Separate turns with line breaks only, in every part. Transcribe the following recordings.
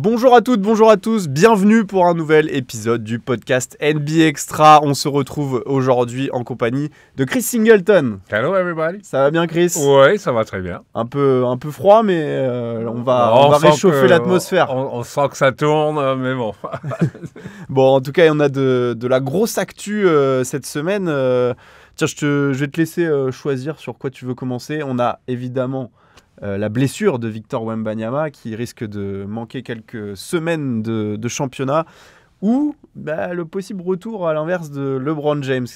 Bonjour à toutes, bonjour à tous, bienvenue pour un nouvel épisode du podcast NBA Extra. On se retrouve aujourd'hui en compagnie de Chris Singleton.
Hello everybody.
Ça va bien Chris?
Oui, ça va très bien.
Un peu froid, mais on va réchauffer l'atmosphère.
On sent que ça tourne, mais bon.
Bon, en tout cas, on a de la grosse actu cette semaine. Tiens, je vais te laisser choisir sur quoi tu veux commencer. On a évidemment la blessure de Victor Wembanyama qui risque de manquer quelques semaines de championnat, ou le possible retour à l'inverse de LeBron James.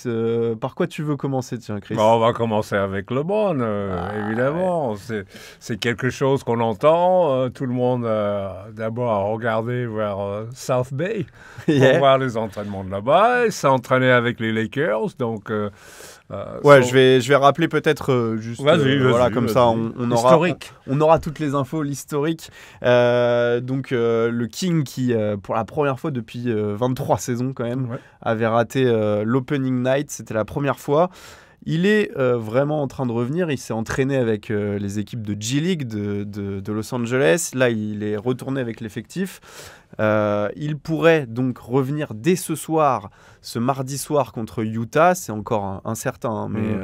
Par quoi tu veux commencer, tiens, Chris?
On va commencer avec LeBron, évidemment. Ouais. C'est quelque chose qu'on entend. Tout le monde d'abord a regardé vers South Bay pour voir les entraînements de là-bas. Il s'est entraîné avec les Lakers, donc...
je vais rappeler peut-être juste voilà, comme ça on aura toutes les infos, l'historique. Donc le King qui pour la première fois depuis 23 saisons quand même avait raté l'opening night, c'était la première fois. Il est vraiment en train de revenir. Il s'est entraîné avec les équipes de G-League de Los Angeles. Là, il est retourné avec l'effectif. Il pourrait donc revenir dès ce mardi soir contre Utah. C'est encore incertain, mais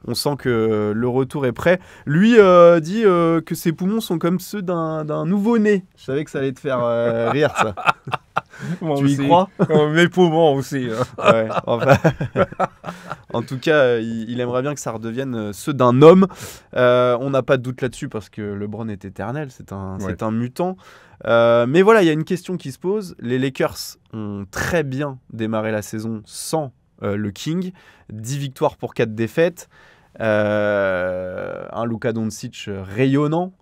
on sent que le retour est prêt. Lui dit que ses poumons sont comme ceux d'un nouveau-né. Je savais que ça allait te faire rire, ça.
Moi
tu
aussi.
Y crois?
Mes poumons aussi.
Ouais, enfin, en tout cas, il aimerait bien que ça redevienne ceux d'un homme. On n'a pas de doute là-dessus parce que LeBron est éternel, c'est un mutant. Mais voilà, il y a une question qui se pose. Les Lakers ont très bien démarré la saison sans le King. 10 victoires pour 4 défaites. Un Luka Doncic rayonnant.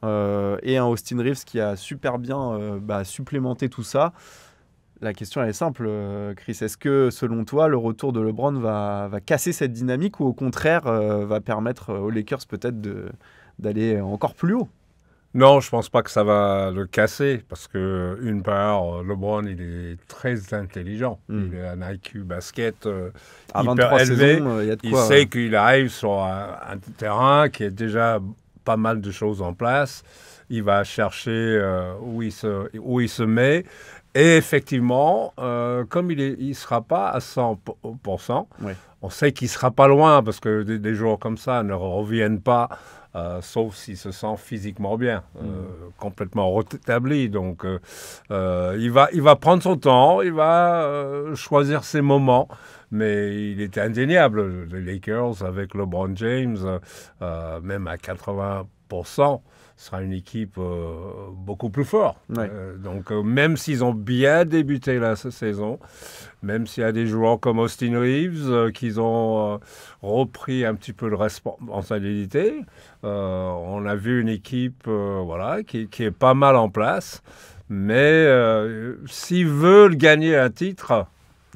Et un Austin Reeves qui a super bien supplémenté tout ça. La question elle est simple, Chris. Est-ce que selon toi le retour de LeBron va casser cette dynamique, ou au contraire va permettre aux Lakers peut-être d'aller encore plus haut?
Non, je pense pas que ça va le casser, parce que une part, LeBron, il est très intelligent. Il a un IQ basket
à
hyper
23
élevé.
saisons, y a de quoi,
il sait qu'il arrive sur un terrain qui est déjà pas mal de choses en place. Il va chercher où il se met. Et effectivement, comme il ne sera pas à 100%, on sait qu'il ne sera pas loin, parce que des joueurs comme ça ne reviennent pas, sauf s'il se sent physiquement bien, complètement rétabli. Donc, il va prendre son temps, il va choisir ses moments. Mais il était indéniable. Les Lakers, avec LeBron James, même à 80%, sera une équipe beaucoup plus forte. Donc, même s'ils ont bien débuté la saison, même s'il y a des joueurs comme Austin Reeves qui ont repris un petit peu de responsabilité, on a vu une équipe qui est pas mal en place. Mais s'ils veulent gagner un titre,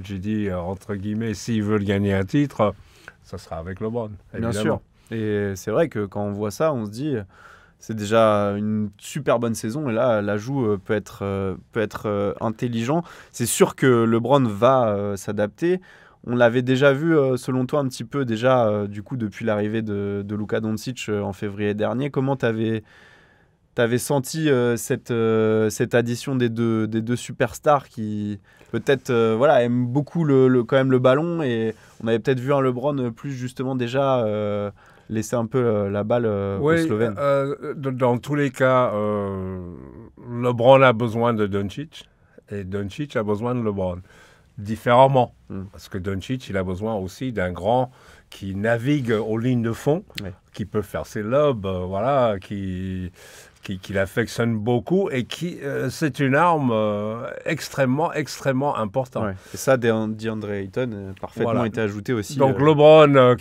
j'ai dit entre guillemets, s'ils veulent gagner un titre, ça sera avec LeBron, évidemment.
Bien sûr. Et c'est vrai que quand on voit ça, on se dit... C'est déjà une super bonne saison, et là, l'ajout peut être intelligent. C'est sûr que LeBron va s'adapter. On l'avait déjà vu, selon toi, un petit peu déjà, du coup, depuis l'arrivée de Luka Doncic en février dernier. Comment t'avais senti cette addition des deux superstars qui, peut-être, aiment beaucoup quand même le ballon, et on avait peut-être vu un LeBron plus, justement, déjà... laisser un peu la balle aux Slovènes.
Dans tous les cas, LeBron a besoin de Doncic, et Doncic a besoin de LeBron. Différemment. Parce que Doncic, il a besoin aussi d'un grand qui navigue aux lignes de fond, qui peut faire ses lobes, qui l'affectionne beaucoup, et qui c'est une arme extrêmement importante.
Et ça, DeAndre Ayton parfaitement été ajouté aussi.
Donc LeBron,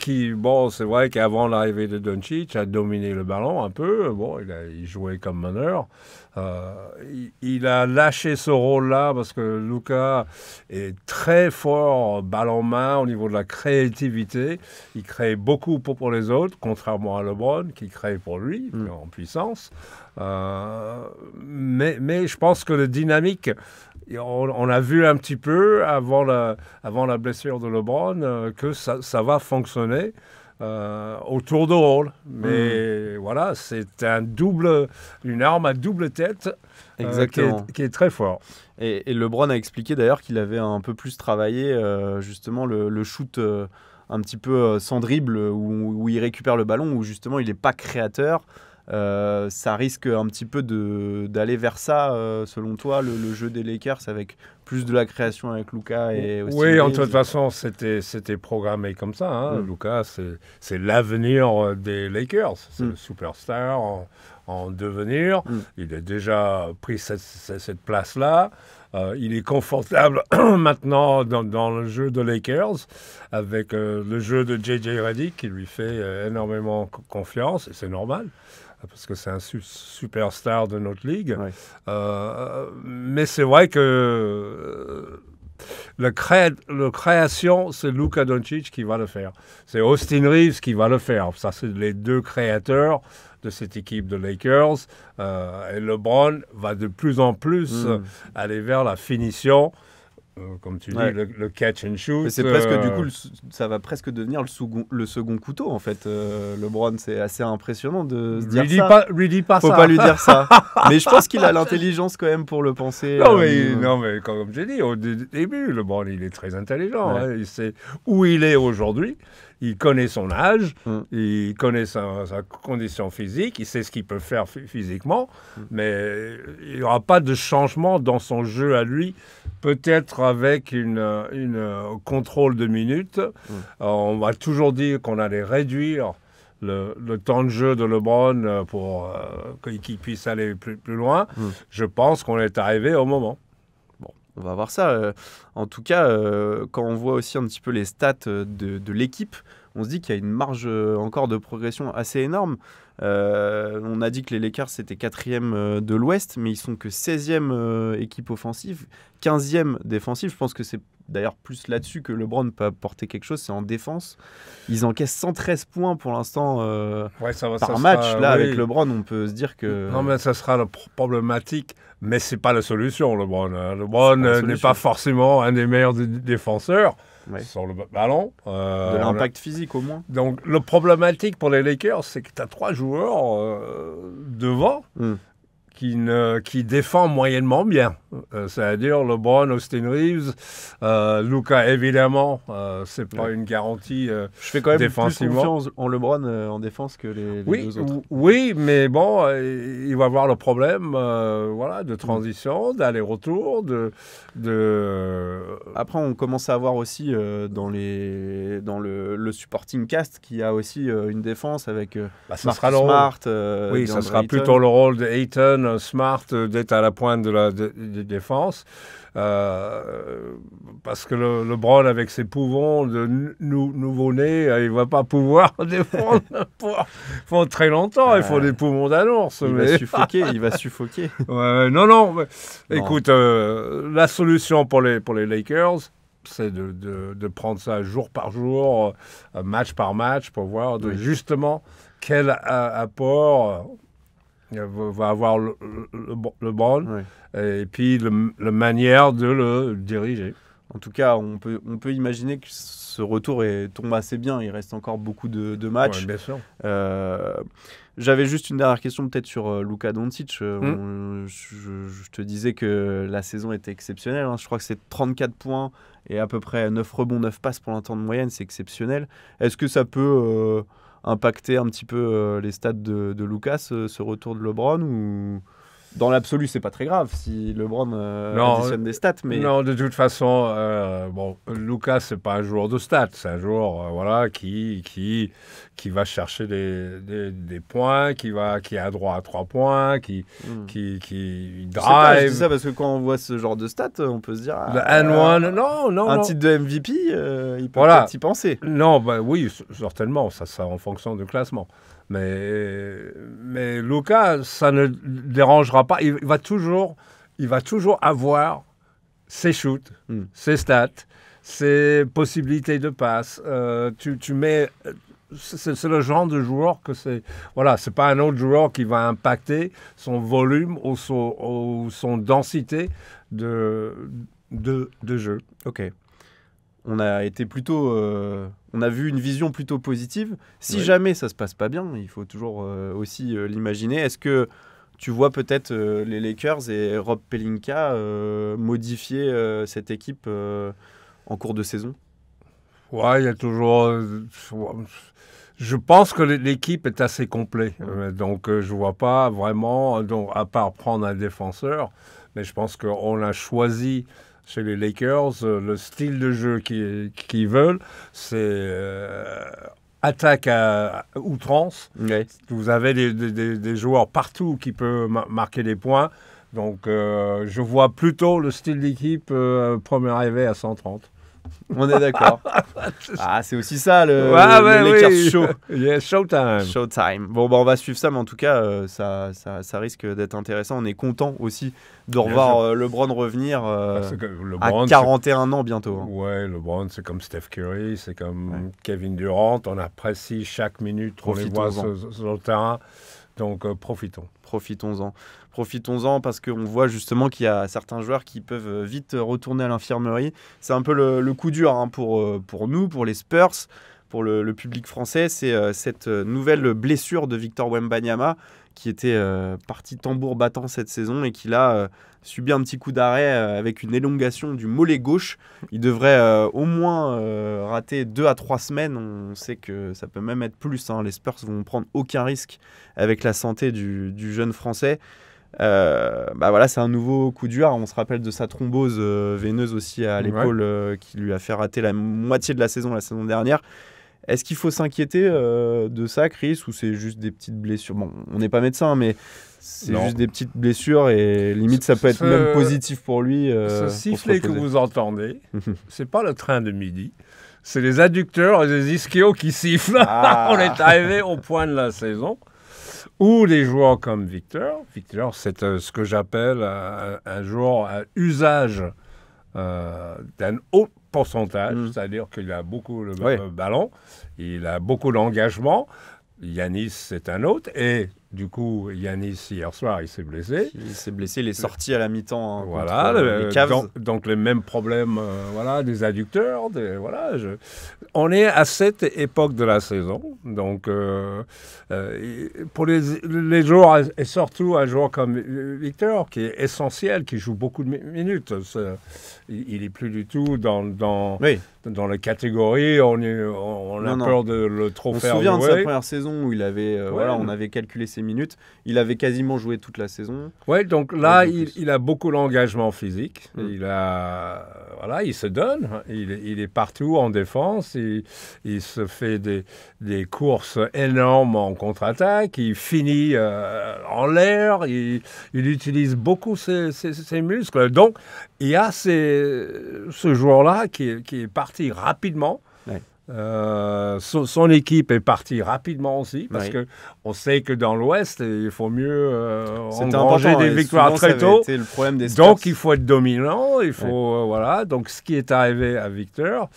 c'est vrai qu'avant l'arrivée de Doncic, a dominé le ballon un peu. Il jouait comme meneur. Il a lâché ce rôle-là parce que Luka est très fort balle en main au niveau de la créativité. Il crée beaucoup pour les autres, contrairement à LeBron qui crée pour lui en puissance. Mais je pense que la dynamique, on a vu un petit peu avant la blessure de LeBron que ça va fonctionner. autour de rôle. Mais voilà, c'est une arme à double tête qui est très fort.
Et LeBron a expliqué d'ailleurs qu'il avait un peu plus travaillé justement le shoot un petit peu sans dribble où il récupère le ballon, où justement il n'est pas créateur. Ça risque un petit peu d'aller vers ça, selon toi, le jeu des Lakers avec plus de la création avec Luka et aussi.
Oui, en toute façon, c'était programmé comme ça. Hein. Luka, c'est l'avenir des Lakers. C'est le superstar en devenir. Il a déjà pris cette place-là. Il est confortable maintenant dans le jeu de Lakers avec le jeu de J.J. Redick qui lui fait énormément confiance, et c'est normal parce que c'est un superstar de notre ligue. Ouais. Mais c'est vrai que le création, c'est Luka Doncic qui va le faire. C'est Austin Reeves qui va le faire. Ça, c'est les deux créateurs de cette équipe de Lakers. Et LeBron va de plus en plus aller vers la finition. Comme tu dis, le catch and shoot.
Mais c'est presque, du coup, ça va presque devenir le second couteau, en fait. LeBron, c'est assez impressionnant de se dire ça.
Lui dis pas
Faut
ça.
Faut pas lui dire ça. Mais je pense qu'il a l'intelligence quand même pour le penser.
Non, mais comme j'ai dit au début, LeBron, il est très intelligent. Ouais. Hein, il sait où il est aujourd'hui. Il connaît son âge, il connaît sa condition physique, il sait ce qu'il peut faire physiquement, mais il n'y aura pas de changement dans son jeu à lui. Peut-être avec une contrôle de minutes. On va toujours dire qu'on allait réduire le temps de jeu de LeBron pour qu'il puisse aller plus loin. Je pense qu'on est arrivé au moment.
On va voir ça. En tout cas, quand on voit aussi un petit peu les stats de l'équipe, on se dit qu'il y a une marge encore de progression assez énorme. On a dit que les Lakers, c'était 4e de l'Ouest, mais ils sont que 16e équipe offensive, 15e défensive. Je pense que c'est d'ailleurs plus là-dessus que LeBron peut apporter quelque chose, c'est en défense. Ils encaissent 113 points pour l'instant par match. Avec LeBron, on peut se dire que...
Non, mais ça sera la problématique. Mais ce n'est pas la solution, LeBron. LeBron n'est pas forcément un des meilleurs défenseurs sur le ballon.
De l'impact physique, au moins.
Donc, le problématique pour les Lakers, c'est que tu as 3 joueurs devant qui défend moyennement bien. C'est-à-dire LeBron, Austin Reeves, Luka, évidemment, c'est pas une garantie
je fais quand même
défensivement.
Plus confiance en LeBron en défense que les deux autres.
Oui, mais bon, il va avoir le problème de transition, d'aller-retour,
Après, on commence à avoir aussi dans le supporting cast qui a aussi une défense avec
ça sera Smart. Ça sera plutôt le rôle de Ayton, Smart, d'être à la pointe de la défense. Parce que LeBron, avec ses poumons de nouveau-né, il ne va pas pouvoir défendre pour très longtemps. Il faut des poumons d'un ours.
Il va suffoquer.
Non. Écoute, la solution pour les Lakers, c'est de prendre ça jour par jour, match par match, pour voir justement quel apport va avoir LeBron et puis la manière de le diriger.
En tout cas, on peut imaginer que ce retour tombe assez bien. Il reste encore beaucoup de matchs.
Ouais, bien sûr.
J'avais juste une dernière question peut-être sur Luka Doncic. Je te disais que la saison était exceptionnelle. Je crois que c'est 34 points et à peu près 9 rebonds, 9 passes pour un temps de moyenne. C'est exceptionnel. Est-ce que ça peut impacter un petit peu les stats de Luka, ce retour de LeBron, ou dans l'absolu c'est pas très grave si LeBron additionne des stats, mais
non, de toute façon Luka, c'est pas un joueur de stats, c'est un joueur qui va chercher des points, qui a droit à 3 points, qui drive.
Je dis ça parce que quand on voit ce genre de stats, on peut se dire
un
titre de MVP, il peut peut-être y penser.
Non, oui, certainement, ça en fonction du classement. Mais Luka, ça ne dérangera pas. Il va toujours avoir ses shoots, ses stats, ses possibilités de passe. Tu mets... C'est le genre de joueur que c'est... Voilà, c'est pas un autre joueur qui va impacter son volume ou son densité de jeu.
Ok. on a été plutôt, on a vu une vision plutôt positive. Si jamais ça se passe pas bien, il faut toujours aussi l'imaginer. Est-ce que tu vois peut-être les Lakers et Rob Pelinka modifier cette équipe en cours de saison?
Ouais, il y a toujours. Je pense que l'équipe est assez complète. Donc, je ne vois pas vraiment, donc, à part prendre un défenseur, mais je pense qu'on a choisi chez les Lakers le style de jeu qu'ils veulent. C'est attaque à outrance.
Ouais.
Vous avez des joueurs partout qui peuvent marquer des points. Donc, je vois plutôt le style d'équipe premier arrivé à 130.
On est d'accord. C'est aussi ça le Lakers show.
Yeah, showtime.
Showtime. Bon, on va suivre ça, mais en tout cas, ça risque d'être intéressant. On est content aussi de revoir LeBron revenir à 41 ans bientôt.
Ouais, LeBron, c'est comme Steph Curry, c'est comme Kevin Durant. On apprécie chaque minute qu'on les voit sur le terrain. Donc, profitons-en. Profitons-en parce qu'on voit justement qu'il y a certains joueurs qui peuvent vite retourner à l'infirmerie. C'est un peu le coup dur pour nous, pour les Spurs, pour le public français. C'est cette nouvelle blessure de Victor Wembanyama qui était parti tambour battant cette saison et qui là subit un petit coup d'arrêt avec une élongation du mollet gauche. Il devrait au moins rater 2 à 3 semaines. On sait que ça peut même être plus. Les Spurs vont prendre aucun risque avec la santé du jeune Français. C'est un nouveau coup dur. On se rappelle de sa thrombose veineuse aussi à l'épaule qui lui a fait rater la moitié de la saison dernière. Est-ce qu'il faut s'inquiéter de ça, Chris, ou c'est juste des petites blessures? Bon, on n'est pas médecin, mais c'est juste des petites blessures et limite ça peut être même positif pour lui. Ce sifflet que vous entendez, c'est pas le train de midi. C'est les adducteurs et les ischios qui sifflent. On est arrivé au point de la saison où des joueurs comme Victor, c'est ce que j'appelle un joueur à usage d'un haut pourcentage, c'est-à-dire qu'il a beaucoup le ballon, il a beaucoup d'engagement. Yanis, c'est un autre. Et du coup, Yanis, hier soir, il s'est blessé.
Il est sorti à la mi-temps
voilà,
contre les Cavs.
Donc, les mêmes problèmes des adducteurs. On est à cette époque de la saison. Donc, pour les joueurs, et surtout un joueur comme Victor, qui est essentiel, qui joue beaucoup de minutes, il n'est plus du tout dans la catégorie. On a peur de le trop faire jouer.
On se souvient de sa première saison où il avait, on avait calculé ses minutes. Il avait quasiment joué toute la saison.
Oui, donc là, il a beaucoup d'engagement physique. Il se donne. Il est partout en défense. Il se fait des courses énormes en contre-attaque. Il finit en l'air. Il utilise beaucoup ses muscles. Donc, il y a ce joueur-là qui est parti rapidement. Son équipe est partie rapidement aussi parce qu'on sait que dans l'Ouest, il faut mieux engranger des victoires très tôt.
Le problème des
Spurs. Donc, il faut être dominant. Il faut, donc, ce qui est arrivé à Victor.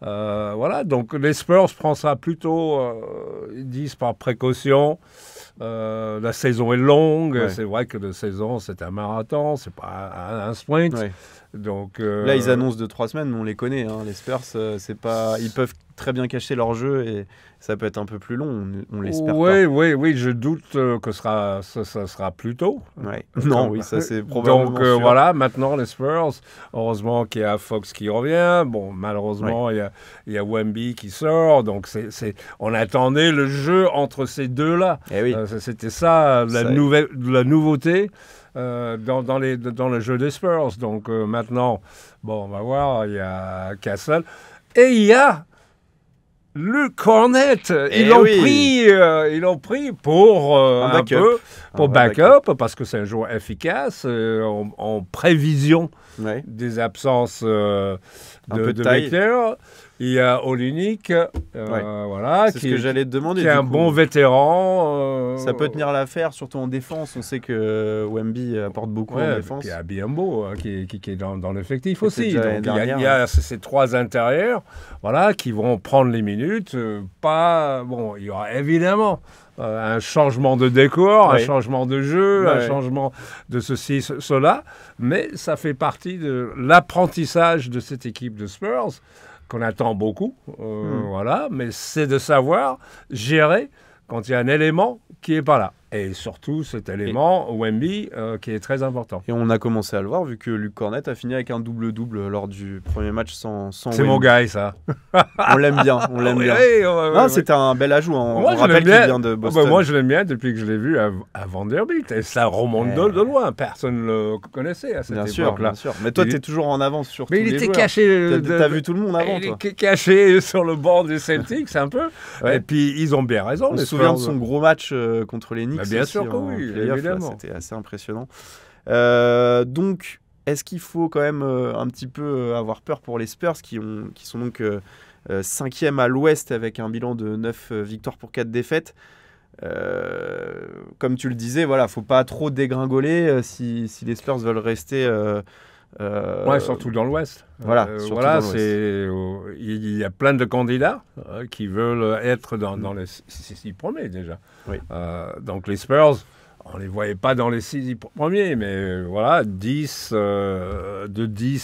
Donc, les Spurs prennent ça plutôt, ils disent par précaution. La saison est longue. C'est vrai que la saison, c'est un marathon. C'est pas un sprint. Donc,
là, ils annoncent 2-3 semaines, mais on les connaît. Les Spurs, ils peuvent très bien cacher leur jeu et ça peut être un peu plus long. On l'espère pas.
Oui, je doute que ça sera plus tôt.
Ça c'est probablement
donc
sûr.
Maintenant les Spurs, heureusement qu'il y a Fox qui revient. Bon, malheureusement il y a Wemby qui sort. Donc on attendait le jeu entre ces deux-là. C'était ça la nouveauté. Dans le jeu des Spurs. Donc maintenant, on va voir, il y a Castle. Et il y a Luke Kornet. Ils l'ont pris pour backup, parce que c'est un joueur efficace en prévision des absences de Victor. Il y a Olynyk,
c'est ce que j'allais te demander.
Qui est un bon vétéran.
Ça peut tenir l'affaire, surtout en défense. On sait que Wemby apporte beaucoup en défense.
Il y a Biyombo qui est dans l'effectif aussi. Donc, il y a ces 3 intérieurs qui vont prendre les minutes. Il y aura évidemment un changement de décor, un changement de jeu, un changement de ceci, cela. Mais ça fait partie de l'apprentissage de cette équipe de Spurs. qu'on attend beaucoup, voilà, mais c'est de savoir gérer quand il y a un élément qui n'est pas là. Et surtout cet élément, Wemby, qui est très important.
Et on a commencé à le voir, vu que Luke Cornet a fini avec un double-double lors du premier match sans
C'est Wemby. Mon gars, ça.
On l'aime bien, on l'aime bien. Oui. C'était un bel ajout. On rappelle qu'il vient de Boston.
Moi, je l'aime bien depuis que je l'ai vu à Vanderbilt. Et ça remonte de loin. Personne ne le connaissait à cette époque-là.
Bien sûr. Mais toi, tu es toujours en avance sur tous les joueurs.
Mais il était caché.
Tu as vu tout le monde avant, toi.
Il était caché sur le bord des Celtics, un peu. Et puis, ils ont bien raison.
On se souvient de son gros match contre les Knicks.
Bien sûr que oui, évidemment.
C'était assez impressionnant. Donc, est-ce qu'il faut quand même un petit peu avoir peur pour les Spurs qui sont donc 5e à l'Ouest avec un bilan de 9 victoires pour 4 défaites? Comme tu le disais, voilà, faut pas trop dégringoler si les Spurs veulent rester.
Surtout dans l'Ouest.
Voilà,
il y a plein de candidats qui veulent être dans les 6 premiers déjà.
Oui.
Donc les Spurs, on ne les voyait pas dans les 6 premiers, mais voilà, 10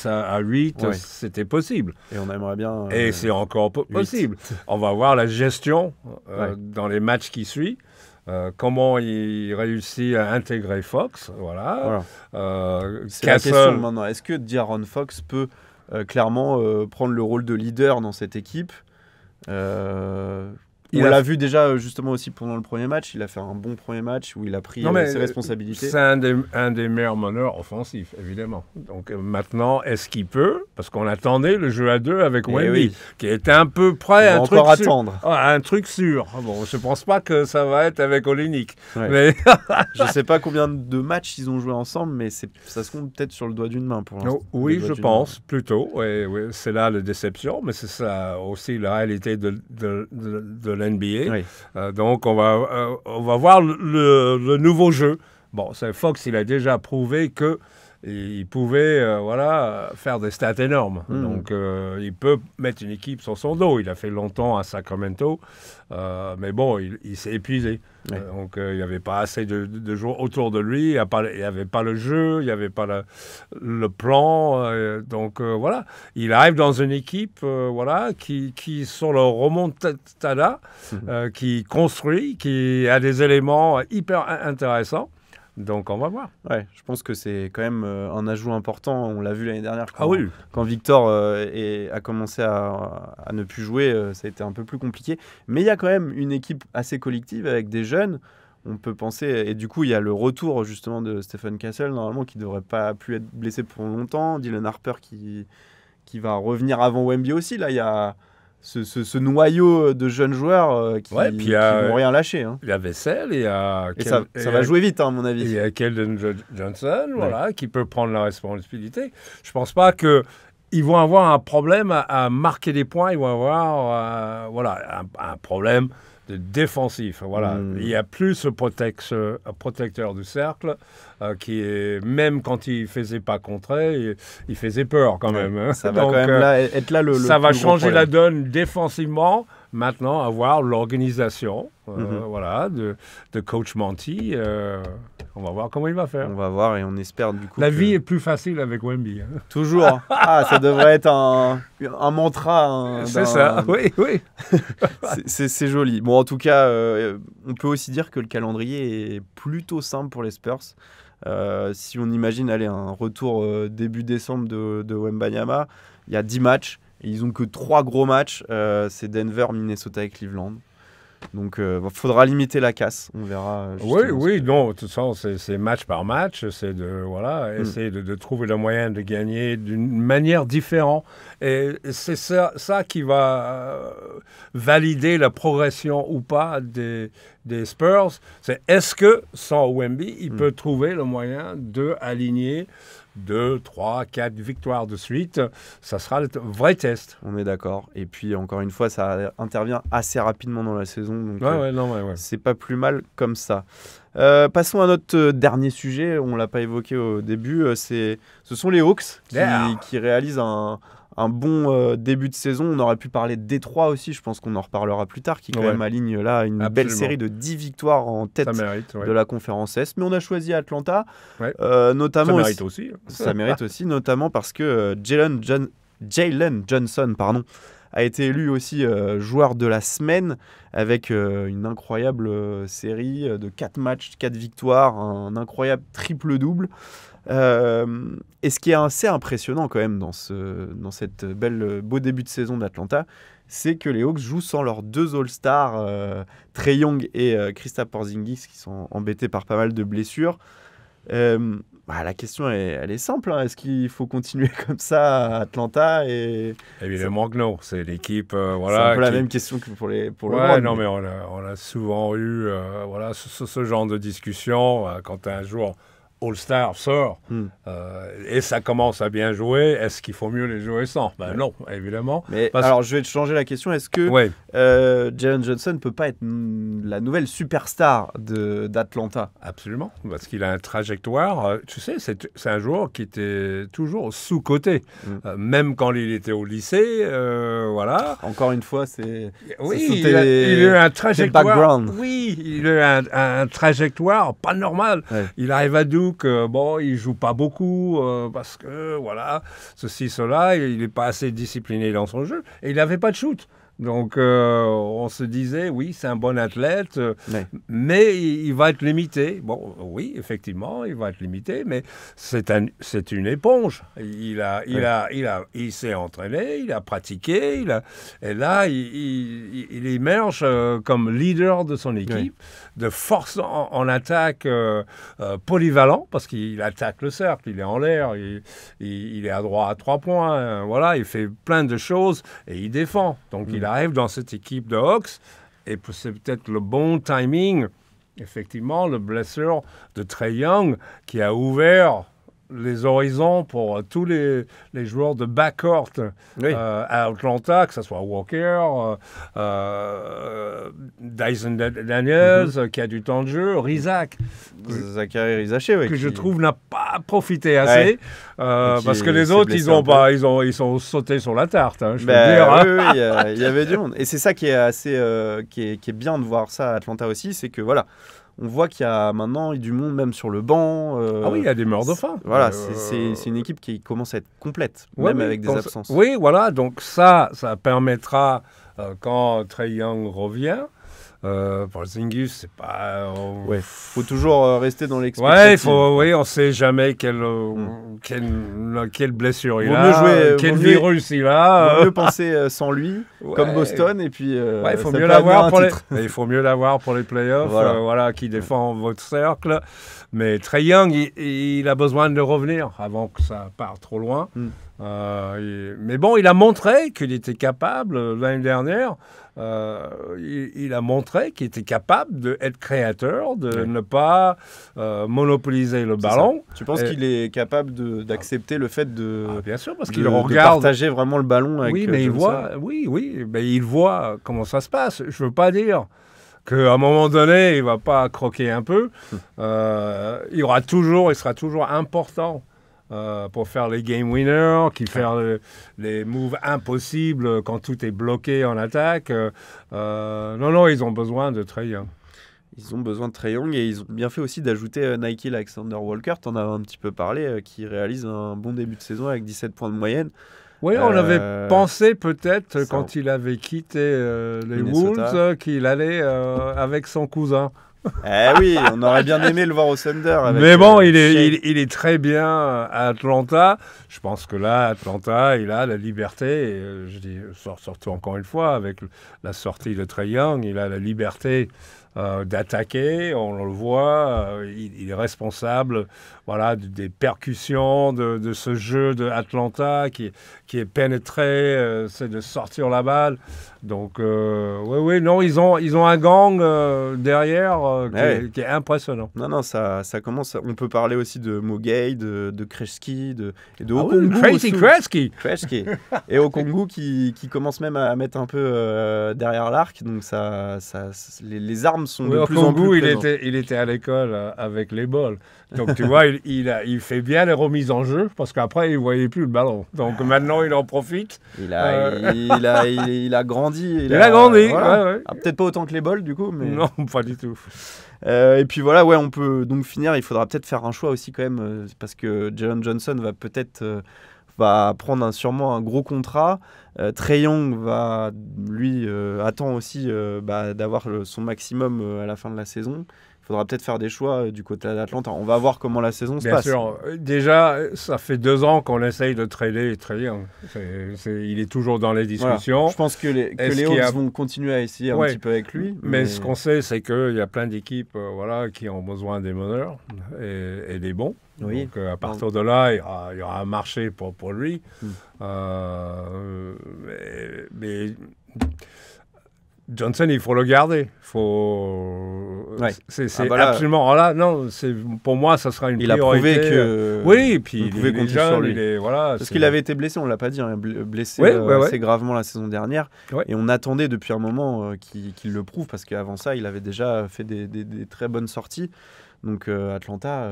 à 8, c'était possible.
Et on aimerait bien...
Et c'est encore possible. On va voir la gestion dans les matchs qui suivent. Comment il réussit à intégrer Fox, voilà.
C'est la question maintenant. Est-ce que De'Aaron Fox peut clairement prendre le rôle de leader dans cette équipe? On l'a vu déjà justement aussi pendant le premier match. Il a fait un bon premier match où il a pris ses responsabilités.
C'est un des meilleurs meneurs offensifs, évidemment. Donc maintenant, est-ce qu'il peut? Parce qu'on attendait le jeu à 2 avec Wemby, qui était un peu près
on va encore attendre.
Un truc sûr. Bon, je ne pense pas que ça va être avec Olynyk.
Mais je ne sais pas combien de matchs ils ont joué ensemble, mais ça se compte peut-être sur le doigt d'une main pour l'instant.
Oui, je pense, plutôt. Oui, c'est là la déception, mais c'est ça aussi la réalité de l'NBA. Donc, on va voir le nouveau jeu. Bon, Fox, il a déjà prouvé qu'il pouvait faire des stats énormes. Donc, il peut mettre une équipe sur son dos. Il a fait longtemps à Sacramento. Mais bon, il s'est épuisé. Donc, il n'y avait pas assez de joueurs autour de lui. Il n'y avait pas le jeu. Il n'y avait pas le plan. Donc, voilà. Il arrive dans une équipe qui sur le remontada, qui construit, qui a des éléments hyper intéressants. Donc, on va voir.
Ouais, je pense que c'est quand même un ajout important. On l'a vu l'année dernière quand Victor a commencé à ne plus jouer, ça a été un peu plus compliqué. Mais il y a quand même une équipe assez collective avec des jeunes. On peut penser, et du coup, il y a le retour justement de Stephen Castle, normalement, qui ne devrait pas plus être blessé pour longtemps. Dylan Harper qui va revenir avant Wemby aussi. Là, il y a ce noyau de jeunes joueurs qui vont rien lâcher. Hein.
Il y a Vassell, il y a...
ça va jouer vite, à mon avis.
Il y a Keldon Johnson, qui peut prendre la responsabilité. Je ne pense pas qu'ils vont avoir un problème à marquer des points. Ils vont avoir un problème de défensif. Voilà. Il n'y a plus ce protecteur du cercle qui est, même quand il ne faisait pas contrer, il faisait peur quand même. Hein.
Ça va quand même être là le
ça va changer la donne défensivement. Maintenant, avoir l'organisation de Coach Monty. On va voir comment il va faire.
On va voir et on espère du coup.
La vie est plus facile avec Wemby. Hein.
Toujours. Ça devrait être un mantra.
C'est ça, oui.
c'est joli. Bon, en tout cas, on peut aussi dire que le calendrier est plutôt simple pour les Spurs. Si on imagine un retour début décembre de Wembanyama, il y a 10 matchs. Et ils n'ont que 3 gros matchs. C'est Denver, Minnesota et Cleveland. Donc, il faudra limiter la casse. On verra.
Oui, non. De toute façon, c'est match par match. C'est essayer de trouver le moyen de gagner d'une manière différente. Et c'est ça qui va valider la progression ou pas des Spurs. C'est est-ce que, sans Wemby, il peut trouver le moyen d'aligner 2, 3, 4 victoires de suite, ça sera le vrai test.
On est d'accord. Et puis, encore une fois, ça intervient assez rapidement dans la saison. Donc, c'est pas plus mal comme ça. Passons à notre dernier sujet. On ne l'a pas évoqué au début. Ce sont les Hawks qui réalisent un bon début de saison. On aurait pu parler de Détroit aussi, je pense qu'on en reparlera plus tard, qui quand même aligne là une belle série de 10 victoires en tête de la conférence Est. Mais on a choisi Atlanta, notamment...
Ça mérite aussi.
Ça mérite aussi, notamment parce que Jalen Johnson a été élu aussi joueur de la semaine avec une incroyable série de 4 matchs, 4 victoires, un incroyable triple-double. Et ce qui est assez impressionnant quand même dans cette beau début de saison d'Atlanta, c'est que les Hawks jouent sans leurs 2 All-Stars, Trae Young et Kristaps Porzingis, qui sont embêtés par pas mal de blessures. La question elle est simple, hein. Est-ce qu'il faut continuer comme ça à Atlanta
Évidemment que non, c'est l'équipe.
C'est un peu la même question que pour le
Brown. Non, mais on a souvent eu ce genre de discussion quand un joueur All-Star sort et ça commence à bien jouer. Est-ce qu'il faut mieux les jouer sans? Non, évidemment.
Mais alors, je vais te changer la question. Est-ce que Jalen Johnson ne peut pas être la nouvelle superstar d'Atlanta?
Absolument, parce qu'il a une trajectoire. Tu sais, c'est un joueur qui était toujours sous-coté. Même quand il était au lycée, voilà.
Encore une fois, c'est...
Oui, il a eu un trajectoire... Oui, il a eu un trajectoire pas normal. Ouais. Il arrive à Duke, il joue pas beaucoup parce que, voilà, ceci, cela, il n'est pas assez discipliné dans son jeu. Et il n'avait pas de shoot. Donc, on se disait, oui, c'est un bon athlète, mais il va être limité. Bon, oui, effectivement, il va être limité, mais c'est une éponge. Il s'est entraîné, il a pratiqué, et là, il émerge comme leader de son équipe, de force en attaque polyvalent, parce qu'il attaque le cercle, il est en l'air, il est à droit à 3 points, voilà, il fait plein de choses, et il défend. Donc, il arrive dans cette équipe de Hawks, et c'est peut-être le bon timing, effectivement, le blessure de Trae Young qui a ouvert les horizons pour tous les joueurs de backcourt à Atlanta, que ce soit Walker, Dyson Daniels, qui a du temps de jeu,
Zachary Rizaché,
que je trouve n'a pas profité assez, parce que les autres, ils sont sautés sur la tarte, je veux dire.
Oui, il y avait du monde. Et c'est ça qui est assez, qui est bien de voir ça à Atlanta aussi, c'est que voilà. On voit qu'il y a maintenant du monde même sur le banc.
Il y a des morts de faim.
Voilà, c'est une équipe qui commence à être complète, même avec des absences.
Oui, voilà, donc ça permettra, quand Trae Young revient, Porzingis, c'est pas...
faut toujours rester dans l'expectative.
On sait jamais quelle blessure il a, quel virus il a.
Il vaut mieux penser sans lui, comme Boston, et puis
il faut mieux l'avoir pour les playoffs, qui défend votre cercle. Mais Trae Young, il a besoin de revenir avant que ça parte trop loin. Mais bon, il a montré qu'il était capable l'année dernière. Il a montré qu'il était capable d'être créateur, de ne pas monopoliser le ballon.
Tu penses qu'il est capable d'accepter le fait
bien sûr, parce
qu'il regarde, de partager vraiment le ballon avec
mais il voit comment ça se passe. Je veux pas dire qu'à un moment donné, il va pas croquer un peu. Il sera toujours important. Pour faire les game winners, faire les moves impossibles quand tout est bloqué en attaque. Non, ils ont besoin de Trae Young.
Ils ont besoin de Trae Young et ils ont bien fait aussi d'ajouter Nike Alexander Walker, tu en as un petit peu parlé, qui réalise un bon début de saison avec 17 points de moyenne.
Oui, on avait pensé peut-être quand il avait quitté les Wolves qu'il allait avec son cousin.
Oui, on aurait bien aimé le voir au Thunder.
Mais bon, il est très bien à Atlanta. Je pense que là, Atlanta, il a la liberté. Et, je dis surtout encore une fois, avec la sortie de Trae Young, il a la liberté d'attaquer. On le voit, il est responsable, des percussions de ce jeu de Atlanta qui est pénétré, c'est de sortir la balle. Donc, non, ils ont un gang derrière qui est impressionnant.
Non, ça commence. On peut parler aussi de Mogay, de Kretzky, et de Okongwu.
Crazy Kretzky.
Et Okongwu qui commence même à mettre un peu derrière l'arc. Donc, les armes sont de plus en plus présentes.
Il était à l'école avec les balles. Donc, tu vois, il fait bien les remises en jeu parce qu'après, il ne voyait plus le ballon. Donc, maintenant, il en profite.
Il a grandi.
Il a grandi, ouais.
Peut-être pas autant que les balles, du coup. Mais...
Non, pas du tout.
Et puis voilà, on peut donc finir. Il faudra peut-être faire un choix aussi quand même parce que Jalen Johnson va peut-être va prendre sûrement un gros contrat. Trae Young va, lui, attend aussi d'avoir son maximum à la fin de la saison. Il faudra peut-être faire des choix du côté d'Atlanta. On va voir comment la saison se passe.
Bien sûr. Déjà, ça fait 2 ans qu'on essaye de trader Trae Young. Il est toujours dans les discussions.
Voilà. Je pense que les Hawks vont continuer à essayer un petit peu avec lui.
Mais ce qu'on sait, c'est qu'il y a plein d'équipes qui ont besoin des meneurs et des bons. Oui. Donc, à partir de là, il y aura un marché pour lui. Mais Johnson, il faut le garder. C'est absolument... Là, non, pour moi, ça sera une priorité.
Il a prouvé que...
Oui, puis
il pouvait compter sur lui. Parce qu'il avait été blessé, on ne l'a pas dit, blessé assez gravement la saison dernière. Ouais. Et on attendait depuis un moment qu'il le prouve, parce qu'avant ça, il avait déjà fait des très bonnes sorties. Donc Atlanta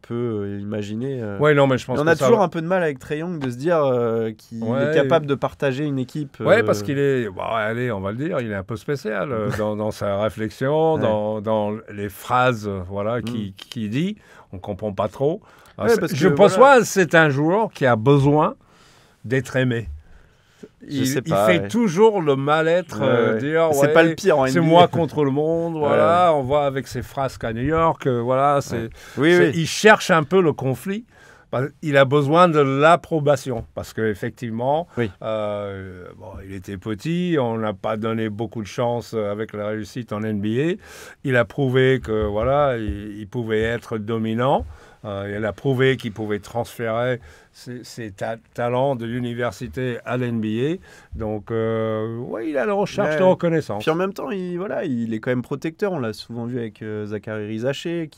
peut imaginer.
Mais je pense
on a toujours un peu de mal avec Trae Young de se dire qu'il est capable de partager une équipe.
Oui, parce qu'il est, on va le dire, il est un peu spécial dans sa réflexion, dans les phrases qu'il dit. On ne comprend pas trop. Je pense que c'est un joueur qui a besoin d'être aimé. Il fait toujours le mal-être, dire
c'est pas le pire en NBA.
C'est moi contre le monde, on voit avec ses frasques à New York, il cherche un peu le conflit. Il a besoin de l'approbation parce qu'effectivement, il était petit, on n'a pas donné beaucoup de chance avec la réussite en NBA. Il a prouvé que il pouvait être dominant. Il a prouvé qu'il pouvait transférer ses talents de l'université à l'NBA. Donc, il a la recherche de reconnaissance.
Puis en même temps, il est quand même protecteur. On l'a souvent vu avec Zachary Rizaché,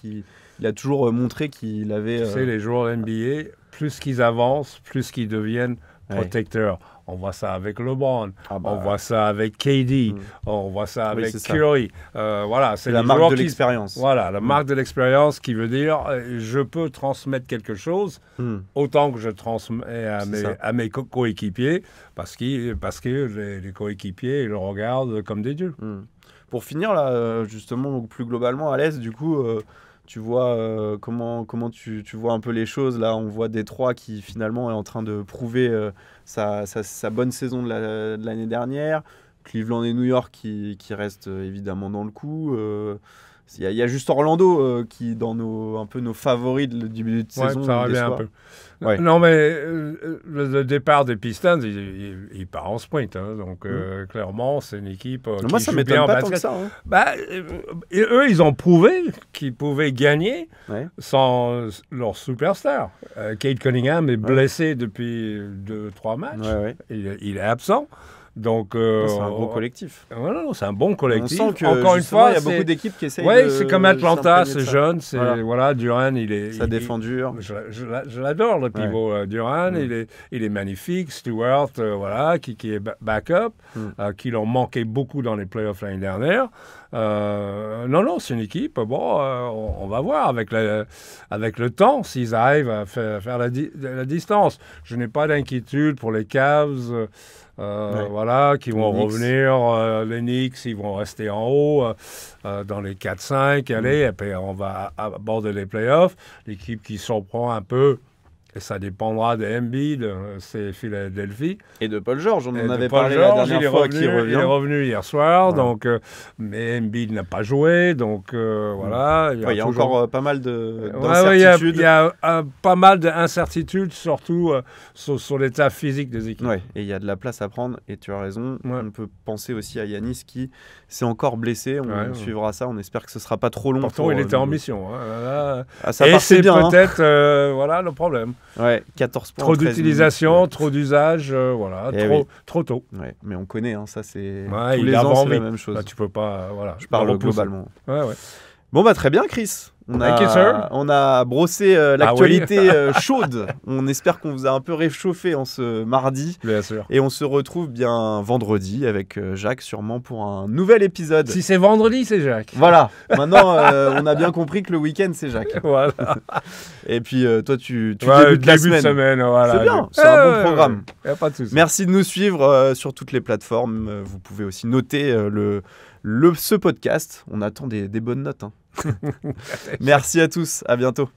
il a toujours montré qu'il avait...
Tu sais, les joueurs NBA, plus qu'ils avancent, plus qu'ils deviennent protecteurs. On voit ça avec LeBron, on voit ça avec KD, on voit ça avec Curry.
C'est la marque de l'expérience.
Voilà, la marque de l'expérience qui veut dire je peux transmettre quelque chose autant que je transmets à mes coéquipiers parce que les coéquipiers ils le regardent comme des dieux.
Pour finir, là, justement, plus globalement, à l'Est, du coup... tu vois comment tu vois un peu les choses. Là, on voit Détroit qui finalement est en train de prouver sa bonne saison de l'année dernière. Cleveland et New York qui restent évidemment dans le coup. Il y a juste Orlando qui dans un peu nos favoris du début de saison.
Ça revient un peu. Non, mais le départ des Pistons, il part en sprint. Donc, clairement, c'est une équipe
moi,
qui
ça
joue
m'étonne
bien
pas
en
tant
basket.
que ça.
Eux, ils ont prouvé qu'ils pouvaient gagner sans leur superstar. Cade Cunningham est blessé depuis 2-3 matchs. Il est absent. Donc,
c'est un gros collectif.
C'est un bon collectif.
On sent que, encore une fois, il y a beaucoup d'équipes qui essayent de...
c'est comme Atlanta, c'est jeune. Durant,
ça défend dur.
Je l'adore, le pivot. Durant, il est magnifique. Stewart, qui est backup, qui l'ont manqué beaucoup dans les playoffs l'année dernière. C'est une équipe. On va voir avec le temps s'ils arrivent à faire la distance. Je n'ai pas d'inquiétude pour les Cavs. Qui vont revenir, les Knicks, ils vont rester en haut dans les 4-5, et puis on va aborder les playoffs. L'équipe qui surprend un peu, et ça dépendra de Embiid, c'est Philadelphie.
Et de Paul George, on en avait parlé la dernière fois, qui revient.
Il est revenu hier soir, mais Embiid n'a pas joué, donc
il y a encore pas mal d'incertitudes.
Il y a pas mal d'incertitudes, surtout sur l'état physique des équipes.
Et il y a de la place à prendre, et tu as raison. On peut penser aussi à Giannis qui s'est encore blessé. On suivra ça, on espère que ce ne sera pas trop long.
Pourtant, il était en mission.
Ça et c'est
bien, peut-être le problème.
14 points.
Trop d'utilisation, trop d'usage, trop tôt.
Mais on connaît, ça c'est
tous
les ans, c'est la même chose.
Tu peux pas,
je parle globalement. Bon, très bien, Chris. On a brossé l'actualité chaude. On espère qu'on vous a un peu réchauffé en ce mardi.
Bien sûr.
Et on se retrouve bien vendredi avec Jacques, sûrement pour un nouvel épisode.
Si c'est vendredi, c'est Jacques.
Voilà. Maintenant, on a bien compris que le week-end, c'est Jacques.
Voilà.
Et puis, toi, tu débutes la semaine.
Voilà.
C'est bien. C'est un bon programme.
Y a pas de souci.
Merci de nous suivre sur toutes les plateformes. Vous pouvez aussi noter ce podcast. On attend des bonnes notes. Merci à tous, à bientôt.